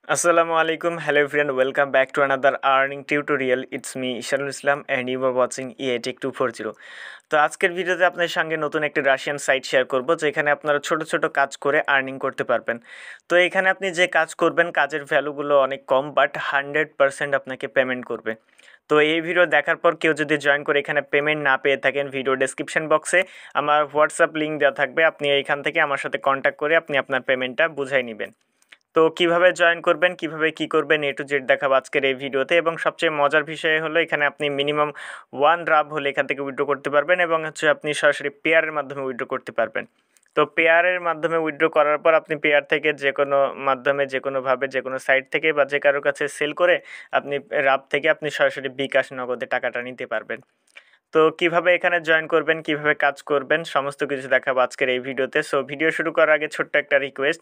Assalamu alaikum. Hello friend, welcome back to another earning tutorial. It's me Isharul Islam and you are watching EI TecH240. তো আজকের ভিডিওতে আপনার সঙ্গে নতুন একটি রাশিয়ান সাইট শেয়ার করব যেখানে আপনারা ছোট ছোট কাজ করে আর্নিং করতে পারবেন। তো এখানে আপনি যে কাজ করবেন কাজের ভ্যালুগুলো অনেক কম বাট 100% আপনাকে পেমেন্ট করবে। তো এই ভিডিও দেখার পর কেউ যদি জয়েন করে এখানে পেমেন্ট না পেয়ে থাকেন, ভিডিও ডেসক্রিপশন বক্সে আমার হোয়াটসঅ্যাপ লিঙ্ক দেওয়া থাকবে, আপনি এইখান থেকে আমার সাথে কন্ট্যাক্ট করে আপনি আপনার পেমেন্টটা বুঝাই নেবেন। তো কিভাবে জয়েন করবেন, কিভাবে কি করবেন, এ টু জেড দেখাবো আজকের এই ভিডিওতে। এবং সবচেয়ে মজার বিষয় হলো এখানে আপনি মিনিমাম 1 রাব হলে এখান থেকে উইথড্র করতে পারবেন এবং আপনি সরাসরি পেয়ারের মাধ্যমে উইথড্র করতে পারবেন। তো পেয়ারের মাধ্যমে উইথড্র করার পর আপনি পেয়ার থেকে যে কোনো মাধ্যমে যে কোনোভাবে যে কোনো সাইট থেকে বা যে কারোর কাছে সেল করে আপনি রাব থেকে আপনি সরাসরি বিকাশ নগদে টাকাটা নিতে পারবেন। তো কিভাবে এখানে জয়েন করবেন, কিভাবে কাজ করবেন, সমস্ত কিছু দেখাবো আজকের এই ভিডিওতে। সো ভিডিও শুরু করার আগে ছোট্ট একটা রিকোয়েস্ট,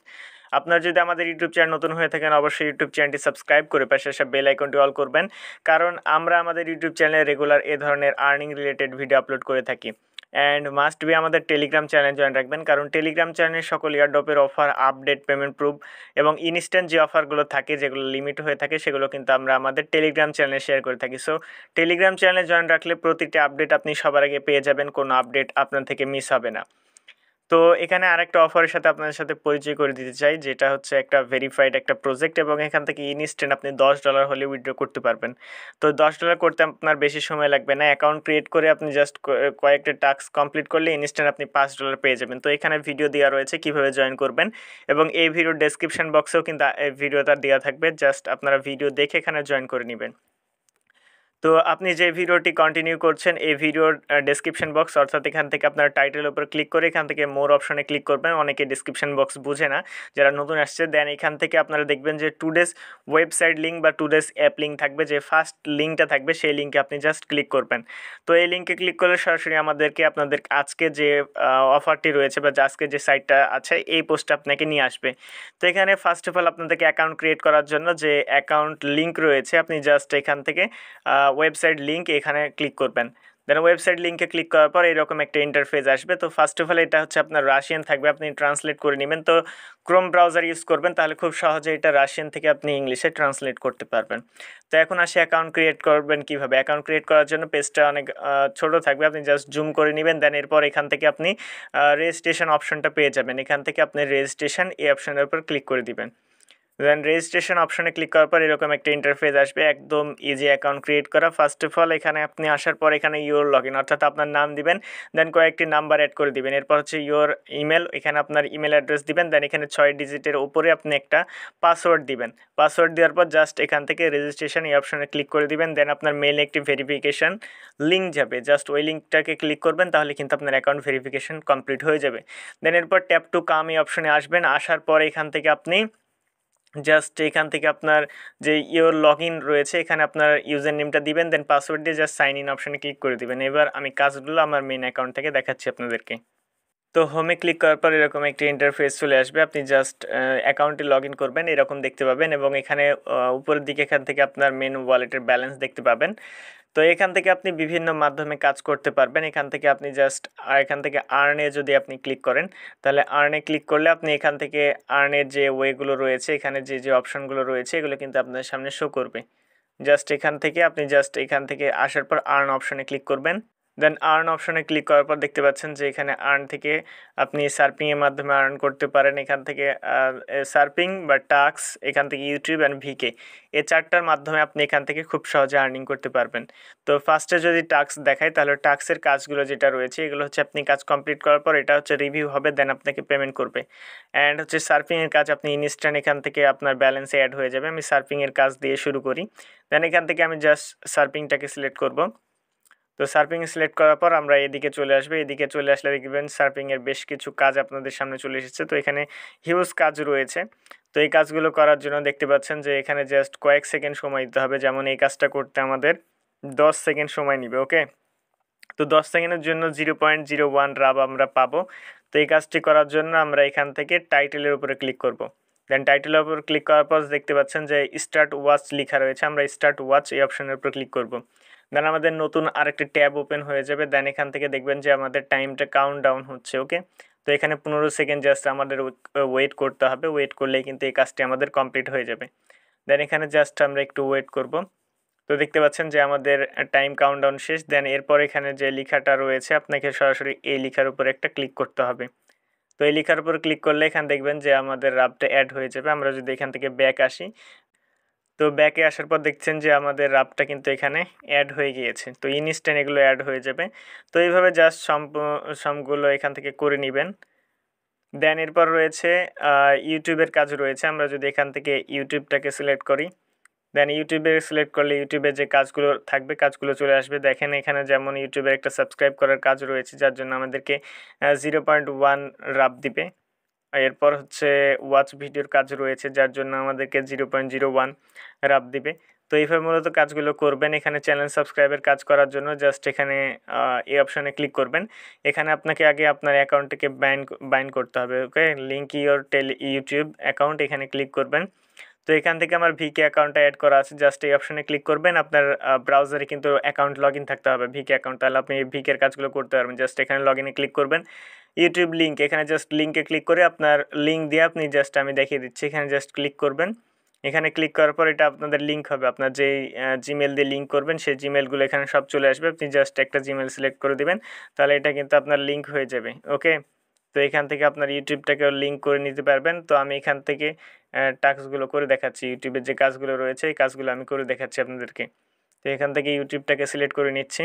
আপনারা যদি আমাদের ইউটিউব চ্যানেল নতুন হয়ে থাকেন অবশ্যই ইউটিউব চ্যানেলটি সাবস্ক্রাইব করে পাশে আসা বেল আইকনটি অল করবেন, কারণ আমরা আমাদের ইউটিউব চ্যানেলে রেগুলার এ ধরনের আর্নিং রিলেটেড ভিডিও আপলোড করে থাকি। অ্যান্ড মাস্ট বি আমাদের টেলিগ্রাম চ্যানেল জয়েন রাখবেন, কারণ টেলিগ্রাম চ্যানেলের সকল ইয়ারড্রপের অফার, আপডেট, পেমেন্ট প্রুফ এবং ইনস্ট্যান্ট যে অফারগুলো থাকে যেগুলো লিমিট হয়ে থাকে সেগুলো কিন্তু আমরা আমাদের টেলিগ্রাম চ্যানেলে শেয়ার করে থাকি। সো টেলিগ্রাম চ্যানেলে জয়েন রাখলে প্রতিটি আপডেট আপনি সবার আগে পেয়ে যাবেন, কোনো আপডেট আপনার থেকে মিস হবে না। তো এখানে আরেকটা অফারের সাথে আপনাদের সাথে পরিচয় করে দিতে চাই, যেটা হচ্ছে একটা ভেরিফাইড একটা প্রজেক্ট এবং এখান থেকে ইনস্ট্যান্ট আপনি $10 হলে উইথড্র করতে পারবেন। তো $10 করতে আপনার বেশি সময় লাগবে না, অ্যাকাউন্ট ক্রিয়েট করে আপনি জাস্ট কয়েকটা টাস্ক কমপ্লিট করলে ইনস্ট্যান্ট আপনি $5 পেয়ে যাবেন। তো এখানে ভিডিও দেওয়া রয়েছে কীভাবে জয়েন করবেন এবং এই ভিডিওর ডেসক্রিপশন বক্সেও কিন্তু এই ভিডিওটা দেওয়া থাকবে, জাস্ট আপনারা ভিডিও দেখে এখানে জয়েন করে নেবেন। তো আপনি যে ভিডিওটি কন্টিনিউ করছেন এই ভিডিওর ডেসক্রিপশন বক্স, অর্থাৎ এখান থেকে আপনার টাইটেলের উপর ক্লিক করে এখান থেকে মোর অপশনে ক্লিক করবেন। অনেকে ডেসক্রিপশন বক্স বুঝে না, যারা নতুন আসছে, দেন এখান থেকে আপনারা দেখবেন যে টুডেস ওয়েবসাইট লিঙ্ক বা টুডেস অ্যাপ লিঙ্ক থাকবে, যে ফার্স্ট লিঙ্কটা থাকবে সেই লিঙ্কে আপনি জাস্ট ক্লিক করবেন। তো এই লিঙ্কে ক্লিক করলে সরাসরি আমাদেরকে আপনাদের আজকে যে অফারটি রয়েছে বা আজকে যে সাইটটা আছে এই পোস্টটা আপনাকে নিয়ে আসবে। তো এখানে ফার্স্ট অফ অল আপনাদেরকে অ্যাকাউন্ট ক্রিয়েট করার জন্য যে অ্যাকাউন্ট লিঙ্ক রয়েছে আপনি জাস্ট এখান থেকে ওয়েবসাইট লিঙ্ক এখানে ক্লিক করবেন। দেন ওয়েবসাইট লিঙ্কে ক্লিক করার পর এরকম একটা ইন্টারফেস আসবে। তো ফার্স্ট অফ অল এটা হচ্ছে আপনার রাশিয়ান থাকবে, আপনি ট্রান্সলেট করে নেবেন। তো ক্রোম ব্রাউজার ইউজ করবেন, তাহলে খুব সহজে এটা রাশিয়ান থেকে আপনি ইংলিশে ট্রান্সলেট করতে পারবেন। তো এখন আসি অ্যাকাউন্ট ক্রিয়েট করবেন কীভাবে। অ্যাকাউন্ট ক্রিয়েট করার জন্য পেজটা অনেক ছোটো থাকবে, আপনি জাস্ট জুম করে নেবেন। দেন এরপর এখান থেকে আপনি রেজিস্ট্রেশন অপশনটা পেয়ে যাবেন, এখান থেকে আপনি রেজিস্ট্রেশন এই অপশনের উপর ক্লিক করে দিবেন। দেন রেজিস্ট্রেশন অপশনে ক্লিক করার পর এরকম একটা ইন্টারফেস আসবে, একদম ইজি অ্যাকাউন্ট ক্রিয়েট করা। ফার্স্ট অফ অল এখানে আপনি আসার পর এখানে ইওর লগ ইন, অর্থাৎ আপনার নাম দিবেন, দেন কয়েকটি নাম্বার অ্যাড করে দিবেন। এরপর হচ্ছে ইওর ইমেল, এখানে আপনার ইমেল অ্যাড্রেস দিবেন। দেন এখানে 6 ডিজিটের উপরে আপনি একটা পাসওয়ার্ড দিবেন। পাসওয়ার্ড দেওয়ার পর জাস্ট এখান থেকে রেজিস্ট্রেশন এই অপশনে ক্লিক করে দিবেন। দেন আপনার মেইলে একটি ভেরিফিকেশন লিঙ্ক যাবে, জাস্ট ওই লিঙ্কটাকে ক্লিক করবেন, তাহলে কিন্তু আপনার অ্যাকাউন্ট ভেরিফিকেশন কমপ্লিট হয়ে যাবে। দেন এরপর ট্যাপ টু কাম এই অপশনে আসবেন। আসার পর এখান থেকে আপনি জাস্ট এখান থেকে আপনার যে ইওর লগ ইন রয়েছে এখানে আপনার ইউজার নেমটা দিবেন, দেন পাসওয়ার্ড দিয়ে জাস্ট সাইন ইন অপশানে ক্লিক করে দিবেন। এবার আমি কাজগুলো আমার মেন অ্যাকাউন্ট থেকে দেখাচ্ছি আপনাদেরকে। তো হোমে ক্লিক করার পর এরকম একটি ইন্টারফেস চলে আসবে, আপনি জাস্ট অ্যাকাউন্টে লগ ইন করবেন, এরকম দেখতে পাবেন এবং এখানে উপরের দিকে এখান থেকে আপনার মেন ওয়ালেটের ব্যালেন্স দেখতে পাবেন। তো এখান থেকে আপনি বিভিন্ন মাধ্যমে কাজ করতে পারবেন। এখান থেকে আপনি জাস্ট এখান থেকে আর্নে যদি আপনি ক্লিক করেন, তাহলে আর্নে ক্লিক করলে আপনি এখান থেকে আর্নের যে ওয়েগুলো রয়েছে, এখানে যে যে অপশানগুলো রয়েছে এগুলো কিন্তু আপনার সামনে শো করবে। জাস্ট এখান থেকে আপনি জাস্ট এখান থেকে আসার পর আর্ন অপশানে ক্লিক করবেন। দেন আর্ন অপশনে ক্লিক করার পর দেখতে পাচ্ছেন যে এখানে আর্ন থেকে আপনি সার্পিংয়ের মাধ্যমে আর্ন করতে পারেন। এখান থেকে সার্পিং বা টাক্স, এখান থেকে ইউটিউব অ্যান্ড ভিকে, এই চারটার মাধ্যমে আপনি এখান থেকে খুব সহজে আর্নিং করতে পারবেন। তো ফার্স্টে যদি টাক্স দেখায় তাহলে টাক্সের কাজগুলো যেটা রয়েছে এগুলো হচ্ছে আপনি কাজ কমপ্লিট করার পর এটা হচ্ছে রিভিউ হবে, দেন আপনাকে পেমেন্ট করবে। অ্যান্ড হচ্ছে সার্ফিংয়ের কাজ আপনি ইনস্ট্যান্ট এখান থেকে আপনার ব্যালেন্সে অ্যাড হয়ে যাবে। আমি সার্ফিংয়ের কাজ দিয়ে শুরু করি। দেন এখান থেকে আমি জাস্ট সার্ফিংটাকে সিলেক্ট করব। তো সার্ফিং সিলেক্ট করার পর আমরা এদিকে চলে আসবে, এদিকে চলে আসলে দেখবেন সার্ফিংয়ের বেশ কিছু কাজ আপনাদের সামনে চলে এসেছে। তো এখানে হিউজ কাজ রয়েছে। তো এই কাজগুলো করার জন্য দেখতে পাচ্ছেন যে এখানে জাস্ট কয়েক সেকেন্ড সময় দিতে হবে, যেমন এই কাজটা করতে আমাদের 10 সেকেন্ড সময় নেবে। ওকে, তো 10 সেকেন্ডের জন্য 0.01 রাব আমরা পাবো। তো এই কাজটি করার জন্য আমরা এখান থেকে টাইটেলের উপরে ক্লিক করব। দেন টাইটেলের উপর ক্লিক করার পর দেখতে পাচ্ছেন যে স্টার্ট ওয়াচ লেখা রয়েছে, আমরা স্টার্ট ওয়াচ এই অপশনের উপর ক্লিক করব। দেন আমাদের নতুন আরেকটি ট্যাব ওপেন হয়ে যাবে। দেন এখান থেকে দেখবেন যে আমাদের টাইমটা কাউন্ট ডাউন হচ্ছে। ওকে, তো এখানে 15 সেকেন্ড জাস্ট আমাদের ওয়েট করতে হবে, ওয়েট করলেই কিন্তু এই কাজটি আমাদের কমপ্লিট হয়ে যাবে। দেন এখানে জাস্ট আমরা একটু ওয়েট করব। তো দেখতে পাচ্ছেন যে আমাদের টাইম কাউন্টডাউন শেষ। দেন এরপর এখানে যে লেখাটা রয়েছে আপনাকে সরাসরি এই লেখার উপর একটা ক্লিক করতে হবে। তো এই লেখার উপর ক্লিক করলে এখানে দেখবেন যে আমাদের রাবটা অ্যাড হয়ে যাবে। আমরা যদি এখান থেকে ব্যাক আসি, তো ব্যাকে আসার পর দেখছেন যে আমাদের রাবটা কিন্তু এখানে অ্যাড হয়ে গিয়েছে। তো ইনস্ট্যান্ট এগুলো অ্যাড হয়ে যাবে। তো এইভাবে জাস্ট সবগুলো এখান থেকে করে নেবেন। দেন এরপর রয়েছে ইউটিউবের কাজ রয়েছে। আমরা যদি এখান থেকে ইউটিউবটাকে সিলেক্ট করি, দেন ইউটিউবে সিলেক্ট করলে ইউটিউবে যে কাজগুলো থাকবে কাজগুলো চলে আসবে। দেখেন এখানে যেমন ইউটিউবের একটা সাবস্ক্রাইব করার কাজ রয়েছে, যার জন্য আমাদেরকে 0.1 রাব দিবে। এরপর হচ্ছে ওয়াচ ভিডিওর কাজ রয়েছে, যার জন্য আমাদেরকে 0.01 রাব দিবে। তো এইভাবে মূলত কাজগুলো করবেন। এখানে চ্যানেল সাবস্ক্রাইবের কাজ করার জন্য জাস্ট এখানে এই অপশানে ক্লিক করবেন। এখানে আপনাকে আগে আপনার অ্যাকাউন্টটিকে বাইন্ড করতে হবে। ওকে, লিঙ্ক ইউর ইউটিউব অ্যাকাউন্ট, এখানে ক্লিক করবেন। তো এখান থেকে আমার ভিকে অ্যাকাউন্টটা অ্যাড করা আছে, জাস্ট এই অপশানে ক্লিক করবেন। আপনার ব্রাউজারে কিন্তু অ্যাকাউন্ট লগ ইন থাকতে হবে, ভিকে অ্যাকাউন্ট, তাহলে আপনি ভিকের কাজগুলো করতে পারবেন। জাস্ট এখানে লগ ইনে ক্লিক করবেন। ইউটিউব লিঙ্ক, এখানে জাস্ট লিঙ্কে ক্লিক করে আপনার লিঙ্ক দিয়ে আপনি জাস্ট আমি দেখিয়ে দিচ্ছি, এখানে জাস্ট ক্লিক করবেন। এখানে ক্লিক করার পর এটা আপনাদের লিঙ্ক হবে, আপনার যেই জিমেল দিয়ে লিঙ্ক করবেন সেই জিমেলগুলো এখানে সব চলে আসবে। আপনি জাস্ট একটা জিমেল সিলেক্ট করে দিবেন, তাহলে এটা কিন্তু আপনার লিঙ্ক হয়ে যাবে। ওকে, তো এখান থেকে আপনার ইউটিউবটাকেও লিঙ্ক করে নিতে পারবেন। তো আমি এখান থেকে টাস্কগুলো করে দেখাচ্ছি, ইউটিউবের যে কাজগুলো রয়েছে এই কাজগুলো আমি করে দেখাচ্ছি আপনাদেরকে। তো এখান থেকে ইউটিউবটাকে সিলেক্ট করে নিচ্ছি।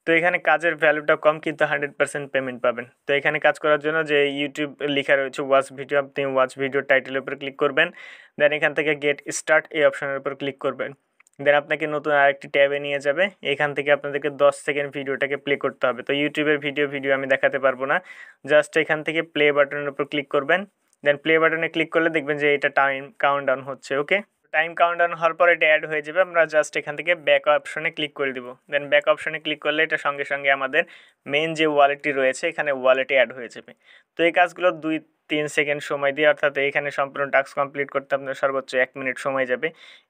তো এখানে কাজের ভ্যালুটা কম, কিন্তু 100% পেমেন্ট পাবেন। তো এখানে কাজ করার জন্য যে ইউটিউব লেখা রয়েছে ওয়াচ ভিডিও, আপনি ওয়াচ ভিডিও টাইটেলের উপর ক্লিক করবেন। দেন এখান থেকে গেট স্টার্ট এই অপশনের উপর ক্লিক করবেন। দেন আপনাকে নতুন আরেকটি ট্যাবে নিয়ে যাবে। এখান থেকে আপনাদেরকে 10 সেকেন্ড ভিডিওটাকে প্লে করতে হবে। তো ইউটিউবের ভিডিও আমি দেখাতে পারবো না, জাস্ট এখান থেকে প্লে বাটনের উপর ক্লিক করবেন। দেন প্লে বাটনে ক্লিক করলে দেখবেন যে এটা টাইম কাউন্টডাউন হচ্ছে। ওকে, টাইম কাউন্টডাউন হওয়ার পর এটা অ্যাড হয়ে যাবে। আমরা জাস্ট এখান থেকে ব্যাক অপশনে ক্লিক করে দিব। দেন ব্যাক অপশনে ক্লিক করলে এটা সঙ্গে সঙ্গে আমাদের মেন যে ওয়ালেটটি রয়েছে এখানে ওয়ালেটে অ্যাড হয়ে যাবে। তো এই কাজগুলো 2-3 সেকেন্ড সময় দিয়ে, অর্থাৎ এখানে সম্পূর্ণ টাস্ক কমপ্লিট করতে আপনার সর্বোচ্চ 1 মিনিট সময় যাবে।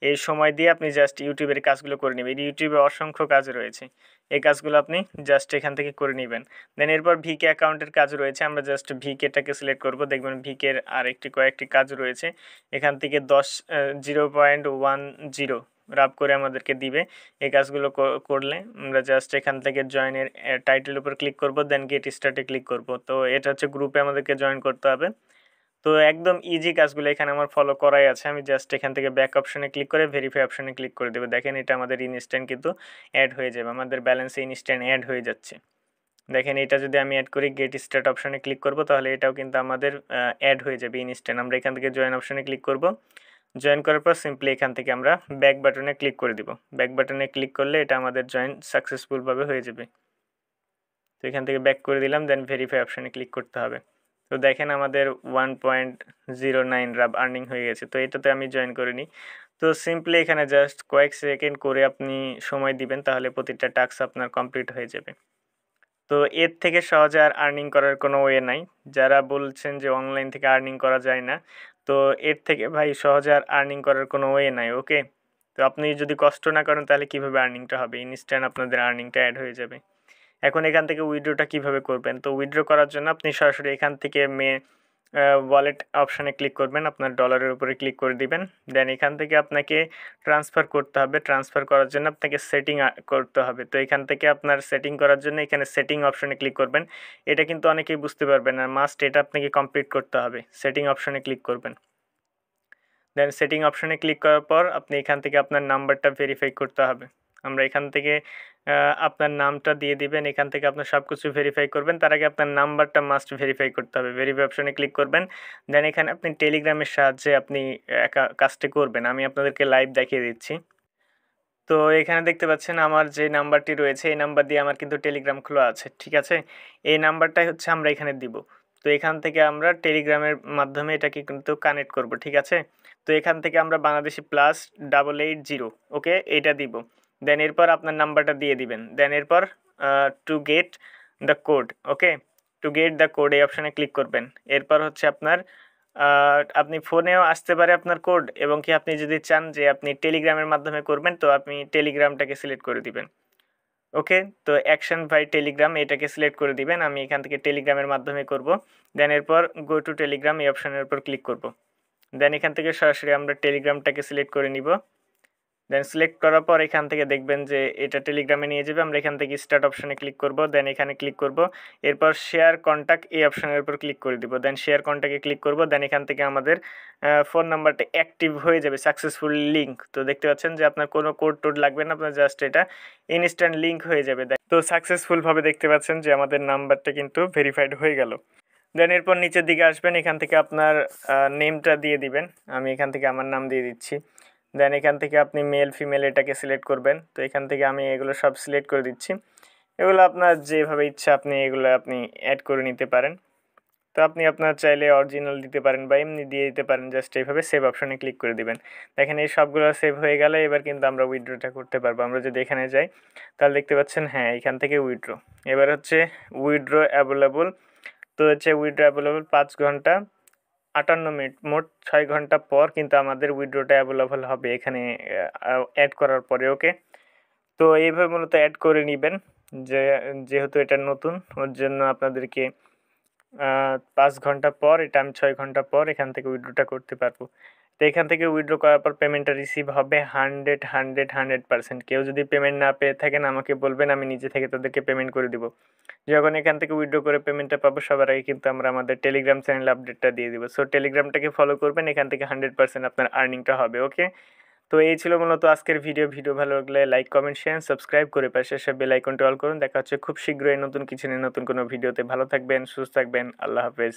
এই সময় দিয়ে আপনি জাস্ট ইউটিউবের কাজগুলো করে নেবেন। ইউটিউবে অসংখ্য কাজ রয়েছে, এই কাজগুলো আপনি জাস্ট এখান থেকে করে নেবেন। দেন এরপর ভিকে অ্যাকাউন্টের কাজ রয়েছে, আমরা জাস্ট ভিকেটাকে সিলেক্ট করব। দেখবেন ভিকের আর কয়েকটি কাজ রয়েছে, এখান থেকে 0.10 রাব করে আমাদেরকে দিবে। এই কাজগুলো করলে আমরা জাস্ট এখান থেকে জয়েনের টাইটেল উপর ক্লিক করব। দেন গেট স্টার্টে ক্লিক করব। তো এটা হচ্ছে গ্রুপে আমাদেরকে জয়েন করতে হবে। তো একদম ইজি কাজগুলো এখানে আমার ফলো করাই আছে। আমি জাস্ট এখান থেকে ব্যাক অপশনে ক্লিক করে ভেরিফাই অপশনে ক্লিক করে দেবো। দেখেন এটা আমাদের ইনস্ট্যান্ট কিন্তু অ্যাড হয়ে যাবে, আমাদের ব্যালেন্সে ইনস্ট্যান্ট অ্যাড হয়ে যাচ্ছে। দেখেন এটা যদি আমি অ্যাড করি, গেট স্টার্ট অপশনে ক্লিক করব, তাহলে এটাও কিন্তু আমাদের অ্যাড হয়ে যাবে ইনস্ট্যান্ট। আমরা এখান থেকে জয়েন অপশনে ক্লিক করব। জয়েন করার পর সিম্পলি এখান থেকে আমরা ব্যাক বাটনে ক্লিক করে দিব। ব্যাক বাটনে ক্লিক করলে এটা আমাদের জয়েন সাকসেসফুলভাবে হয়ে যাবে। তো এখান থেকে ব্যাক করে দিলাম। দেন ভেরিফাই অপশনে ক্লিক করতে হবে। তো দেখেন আমাদের 1.09 রাব আর্নিং হয়ে গেছে। তো এটাতে আমি জয়েন করিনি। তো সিম্পলি এখানে জাস্ট কয়েক সেকেন্ড করে আপনি সময় দিবেন, তাহলে প্রতিটা টাস্ক আপনার কমপ্লিট হয়ে যাবে। তো এর থেকে সহজে আর আর্নিং করার কোনো ওয়ে নাই। যারা বলছেন যে অনলাইন থেকে আর্নিং করা যায় না, তো এর থেকে ভাই সহজে আর আর্নিং করার কোনো ওয়ে নাই। ওকে, তো আপনি যদি কষ্ট না করেন তাহলে কীভাবে আর্নিংটা হবে? ইনস্ট্যান্ট আপনাদের আর্নিংটা অ্যাড হয়ে যাবে। এখন এখান থেকে উইথড্রটা কীভাবে করবেন? তো উইথড্র করার জন্য আপনি সরাসরি এখান থেকে ওয়ালেট অপশানে ক্লিক করবেন, আপনার ডলারের উপরে ক্লিক করে দিবেন। দেন এখান থেকে আপনাকে ট্রান্সফার করতে হবে। ট্রান্সফার করার জন্য আপনাকে সেটিং করতে হবে। তো এখান থেকে আপনার সেটিং করার জন্য এখানে সেটিং অপশানে ক্লিক করবেন। এটা কিন্তু অনেকেই বুঝতে পারবেন না, মাস্ট এটা আপনাকে কমপ্লিট করতে হবে। সেটিং অপশানে ক্লিক করবেন। দেন সেটিং অপশানে ক্লিক করার পর আপনি এখান থেকে আপনার নাম্বারটা ভেরিফাই করতে হবে। আমরা এখান থেকে আপনার নামটা দিয়ে দিবেন। এখান থেকে আপনার সব কিছু ভেরিফাই করবেন, তার আগে আপনার নাম্বারটা মাস্ট ভেরিফাই করতে হবে। ভেরিফাই অপশানে ক্লিক করবেন। দেন এখানে আপনি টেলিগ্রামের সাহায্যে আপনি কাজটি করবেন। আমি আপনাদেরকে লাইভ দেখিয়ে দিচ্ছি। তো এখানে দেখতে পাচ্ছেন আমার যে নাম্বারটি রয়েছে এই নাম্বার দিয়ে আমার কিন্তু টেলিগ্রাম খোলা আছে, ঠিক আছে? এই নাম্বারটাই হচ্ছে আমরা এখানে দিব। তো এখান থেকে আমরা টেলিগ্রামের মাধ্যমে এটাকে কিন্তু কানেক্ট করব, ঠিক আছে? তো এখান থেকে আমরা বাংলাদেশি +880, ওকে, এইটা দিব। দেন এরপর আপনার নাম্বারটা দিয়ে দিবেন। দেন এরপর to get the code, okay, to get the code এই অপশানে ক্লিক করবেন। এরপর হচ্ছে আপনার আপনি ফোনেও আসতে পারে আপনার কোড, এবং কি আপনি যদি চান যে আপনি টেলিগ্রামের মাধ্যমে করবেন, তো আপনি টেলিগ্রামটাকে সিলেক্ট করে দিবেন। ওকে, তো অ্যাকশন বাই টেলিগ্রাম এটাকে সিলেক্ট করে দিবেন। আমি এখান থেকে টেলিগ্রামের মাধ্যমে করব। দেন এরপর গো টু টেলিগ্রাম এই অপশনের উপর ক্লিক করব। দেন এখান থেকে সরাসরি আমরা টেলিগ্রামটাকে সিলেক্ট করে নিব। দেন সিলেক্ট করার পর এখান থেকে দেখবেন যে এটা টেলিগ্রামে নিয়ে যাবে। আমরা এখান থেকে স্টার্ট অপশনে ক্লিক করব। দেন এখানে ক্লিক করব। এরপর শেয়ার কন্ট্যাক্ট এই অপশনের উপর ক্লিক করে দিব। দেন শেয়ার কন্ট্যাক্টে ক্লিক করব। দেন এখান থেকে আমাদের ফোন নাম্বারটা অ্যাক্টিভ হয়ে যাবে, সাকসেসফুল লিঙ্ক। তো দেখতে পাচ্ছেন যে আপনার কোনো কোড টোড লাগবে না, আপনার জাস্ট এটা ইনস্ট্যান্ট লিঙ্ক হয়ে যাবে। তো সাকসেসফুলভাবে দেখতে পাচ্ছেন যে আমাদের নাম্বারটা কিন্তু ভেরিফাইড হয়ে গেল। দেন এরপর নিচের দিকে আসবেন, এখান থেকে আপনার নেমটা দিয়ে দিবেন। আমি এখান থেকে আমার নাম দিয়ে দিচ্ছি। দেন এখান থেকে আপনি মেল ফিমেল এটাকে সিলেক্ট করবেন। তো এখান থেকে আমি এগুলো সব সিলেক্ট করে দিচ্ছি। এগুলো আপনার যেভাবে ইচ্ছা আপনি এগুলো আপনি অ্যাড করে নিতে পারেন। তো আপনি আপনার চাইলে অরিজিনাল দিতে পারেন বা এমনি দিয়ে দিতে পারেন। জাস্ট এইভাবে সেভ অপশনে ক্লিক করে দিবেন। দেখেন এই সবগুলো সেভ হয়ে গেলে এবার কিন্তু আমরা উইথড্রটা করতে পারবো। আমরা যদি এখানে যাই তাহলে দেখতে পাচ্ছেন হ্যাঁ এখান থেকে উইথড্র। এবার হচ্ছে উইথড্র অ্যাভেলেবল। তো হচ্ছে উইথড্র অ্যাভেলেবল 5 ঘন্টা 58 মিনিট, মোট 6 ঘন্টা পর কিন্তু আমাদের উইথড্রটা অ্যাভেলেবল হবে এখানে অ্যাড করার পরে। ওকে, তো এইভাবে মূলত অ্যাড করে নেবেন। যেহেতু এটা নতুন ওর জন্য আপনাদেরকে 5 ঘন্টা পর, এটা আমি 6 ঘন্টা পর এখান থেকে উইথড্রটা করতে পারবো। তো এখান থেকে উইথড্র করার পর পেমেন্টটা রিসিভ হবে 100%। কেউ যদি পেমেন্ট না পেয়ে থাকেন আমাকে বলবেন, আমি নিজে থেকে তাদেরকে পেমেন্ট করে দিব। যখন এখান থেকে উইথড্র করে পেমেন্টটা পাবো সবার আগে কিন্তু আমরা আমাদের টেলিগ্রাম চ্যানেলে আপডেটটা দিয়ে দিব। সো টেলিগ্রামটাকে ফলো করবেন, এখান থেকে 100% আপনার আর্নিংটা হবে। ওকে, তো এই ছিল মূলত আজকের ভিডিও ভালো লাগলে লাইক কমেন্ট শেয়ার সাবস্ক্রাইব করে পাশে এসে বেল আইকনটা অল করুন। দেখা হচ্ছে খুব শীঘ্রই নতুন কিছু নিয়ে নতুন কোনো ভিডিওতে। ভালো থাকবেন, সুস্থ থাকবেন, আল্লাহ হাফেজ।